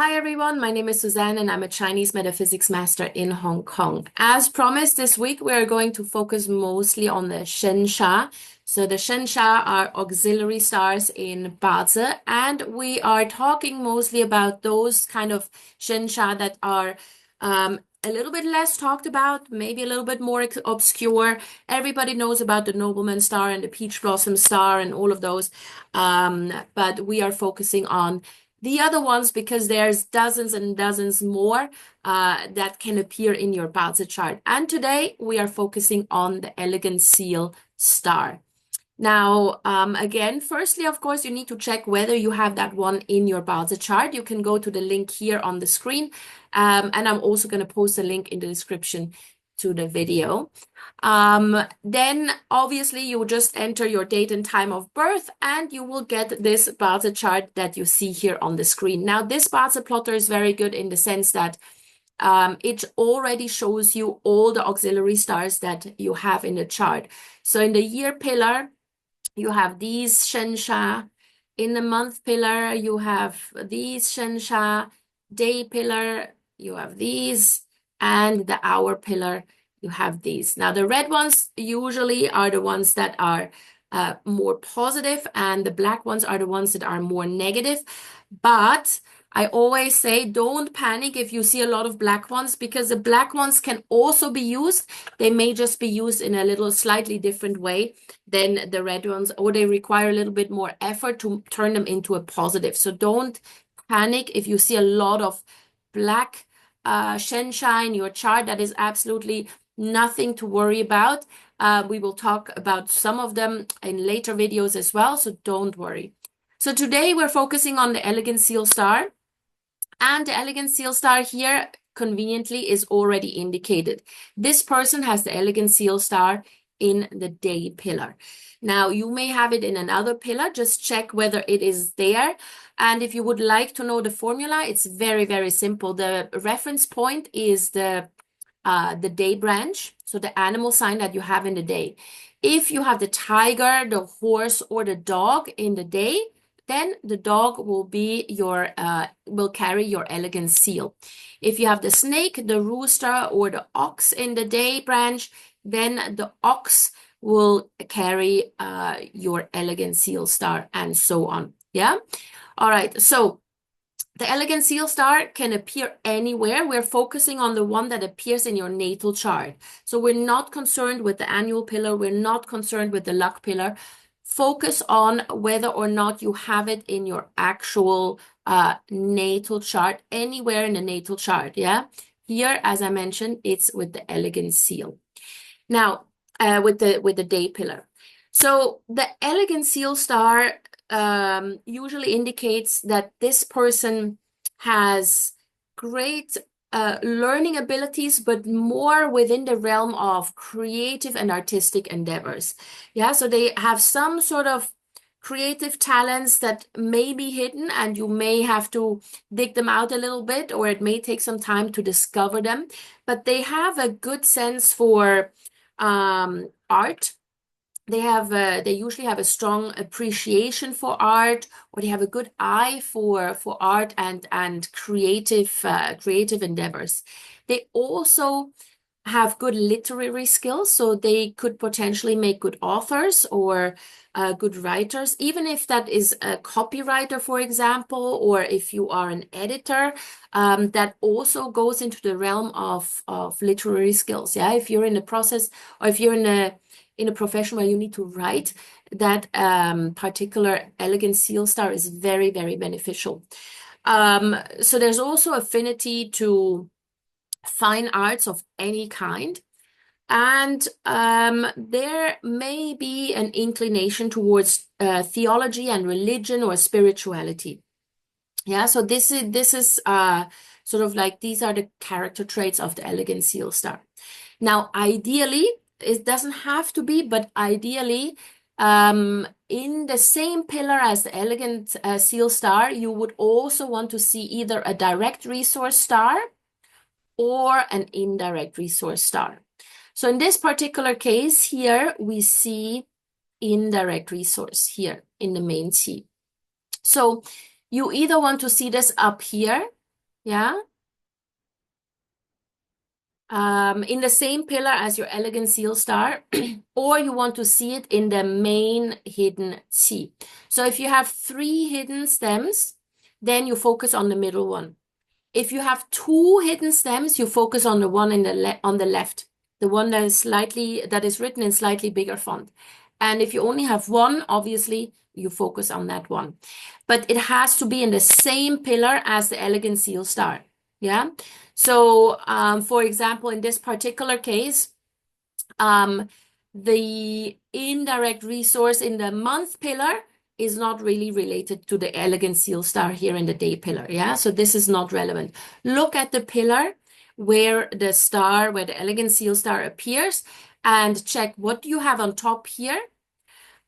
Hi everyone, my name is Suzanne and I'm a Chinese metaphysics master in Hong Kong. As promised, this week we are going to focus mostly on the Shen Sha. So the Shen Sha are auxiliary stars in Bazi, and we are talking mostly about those kind of Shen Sha that are a little bit less talked about, maybe a little bit more obscure. Everybody knows about the Nobleman Star and the Peach Blossom Star and all of those, but we are focusing on the other ones because there's dozens and dozens more that can appear in your Bazi chart. And today we are focusing on the Elegant Seal star. Now, again, firstly, of course, you need to check whether you have that one in your Bazi chart. You can go to the link here on the screen, and I'm also going to post a link in the description to the video. Then obviously you just enter your date and time of birth and you will get this Bazi chart that you see here on the screen. Now this Bazi plotter is very good in the sense that it already shows you all the auxiliary stars that you have in the chart. So in the year pillar, you have these Shen Sha. In the month pillar, you have these Shen Sha. Day pillar, you have these. And the hour pillar, you have these. Now, the red ones usually are the ones that are more positive, and the black ones are the ones that are more negative. But I always say don't panic if you see a lot of black ones, because the black ones can also be used. They may just be used in a little slightly different way than the red ones, or they require a little bit more effort to turn them into a positive. So don't panic if you see a lot of black Shensha in your chart. That is absolutely nothing to worry about. We will talk about some of them in later videos as well, so don't worry. So today we're focusing on the Elegant Seal Star, and the Elegant Seal Star here conveniently is already indicated. This person has the Elegant Seal Star in the day pillar. Now, you may have it in another pillar. Just check whether it is there. And if you would like to know the formula, it's very, very simple. The reference point is the day branch, so the animal sign that you have in the day. If you have the tiger, the horse, or the dog in the day, then the dog will be will carry your elegant seal. If you have the snake, the rooster, or the ox in the day branch, then the ox will carry your elegant seal star, and so on. Yeah. All right. So the Elegant Seal Star can appear anywhere. We're focusing on the one that appears in your natal chart. So we're not concerned with the annual pillar. We're not concerned with the luck pillar. Focus on whether or not you have it in your actual natal chart, anywhere in the natal chart. Yeah. Here, as I mentioned, it's with the Elegant Seal. Now, with the day pillar. So the Elegant Seal Star usually indicates that this person has great learning abilities, but more within the realm of creative and artistic endeavors. Yeah, so they have some sort of creative talents that may be hidden, and you may have to dig them out a little bit, or it may take some time to discover them. But they have a good sense for art. They usually have a strong appreciation for art, or they have a good eye for art and creative endeavors. They also have good literary skills, so they could potentially make good authors or good writers, even if that is a copywriter, for example, or if you are an editor, that also goes into the realm of literary skills. Yeah, if you're in the process, or if you're in a profession where you need to write, that particular Elegant Seal Star is very, very beneficial. So there's also affinity to fine arts of any kind. And there may be an inclination towards theology and religion or spirituality. Yeah, so this is sort of like, these are the character traits of the Elegant Seal Star. Now, ideally, it doesn't have to be, but ideally, in the same pillar as the Elegant Seal Star, you would also want to see either a direct resource star or an indirect resource star. So in this particular case here, we see indirect resource here in the main T. So you either want to see this up here Yeah. In the same pillar as your elegant seal star, or you want to see it in the main hidden qi. So if you have 3 hidden stems, then you focus on the middle one. If you have 2 hidden stems, you focus on the one in the on the left, the one that is written in slightly bigger font. And if you only have one, obviously you focus on that one. But it has to be in the same pillar as the elegant seal star. Yeah. So, for example, in this particular case, um, the indirect resource in the month pillar is not really related to the elegant seal star here in the day pillar. Yeah, so this is not relevant. Look at the pillar where the star, where the elegant seal star appears, and check what do you have on top here.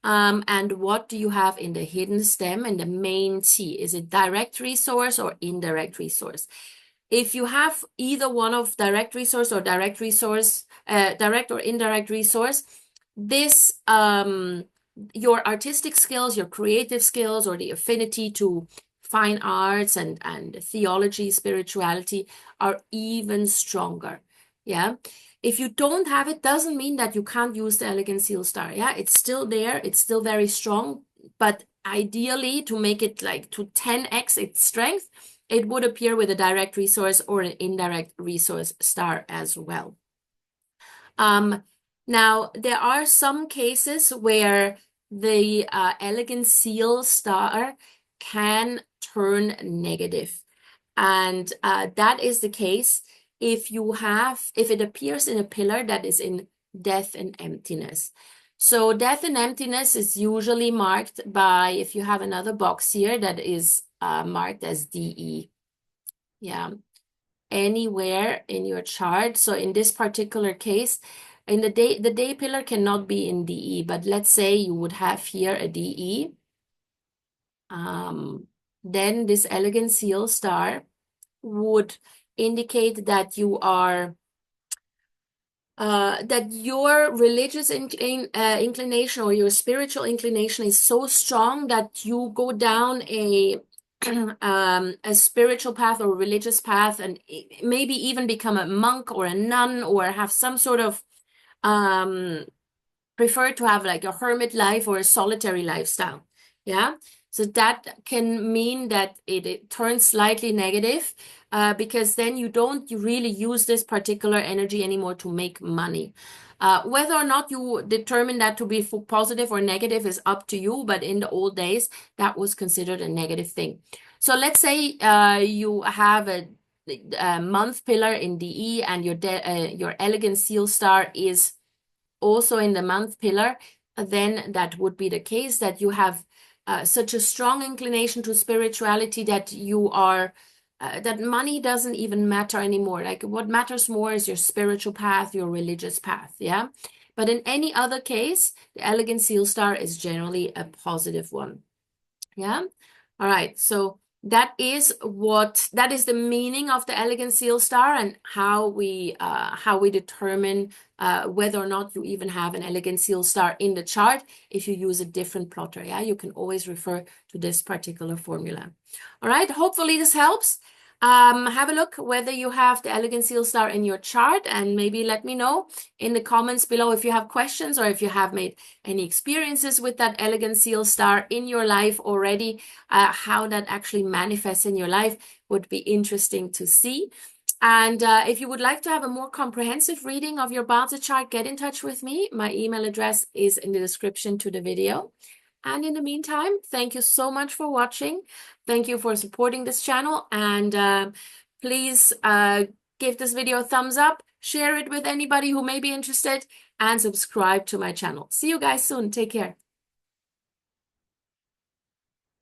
And what do you have in the hidden stem and the main qi? Is it direct resource or indirect resource? If you have either one of direct resource or direct resource, direct or indirect resource, this your artistic skills, your creative skills, or the affinity to fine arts and theology, spirituality are even stronger. Yeah. If you don't have it, doesn't mean that you can't use the elegant seal star. Yeah, it's still there, it's still very strong, but ideally to make it like to 10x its strength, it would appear with a direct resource or an indirect resource star as well. Now, there are some cases where the elegant seal star can turn negative. And that is the case if it appears in a pillar that is in death and emptiness. So death and emptiness is usually marked by, if you have another box here that is marked as DE. Yeah, anywhere in your chart. So in this particular case, in the day pillar cannot be in DE, but let's say you would have here a DE. Then this elegant seal star would indicate that you are that your religious inclination or your spiritual inclination is so strong that you go down a spiritual path or religious path and maybe even become a monk or a nun or have some sort of prefer to have like a hermit life or a solitary lifestyle. Yeah. So that can mean that it turns slightly negative because then you really use this particular energy anymore to make money. Whether or not you determine that to be positive or negative is up to you, but in the old days, that was considered a negative thing. So let's say you have a month pillar in DE and your elegant seal star is also in the month pillar, then that would be the case that you have such a strong inclination to spirituality that you are that money doesn't even matter anymore. Like what matters more is your spiritual path, your religious path. Yeah. But in any other case, the elegant seal star is generally a positive one. Yeah. All right. So that is the meaning of the elegant seal star and how we determine whether or not you even have an elegant seal star in the chart if you use a different plotter. Yeah, you can always refer to this particular formula. All right. Hopefully this helps. Have a look whether you have the elegant seal star in your chart and maybe let me know in the comments below if you have questions or if you have made any experiences with that elegant seal star in your life already. How that actually manifests in your life would be interesting to see. And if you would like to have a more comprehensive reading of your Bazi chart, get in touch with me. My email address is in the description to the video. And in the meantime, thank you so much for watching. Thank you for supporting this channel. And please give this video a thumbs up, share it with anybody who may be interested, and subscribe to my channel. See you guys soon. Take care.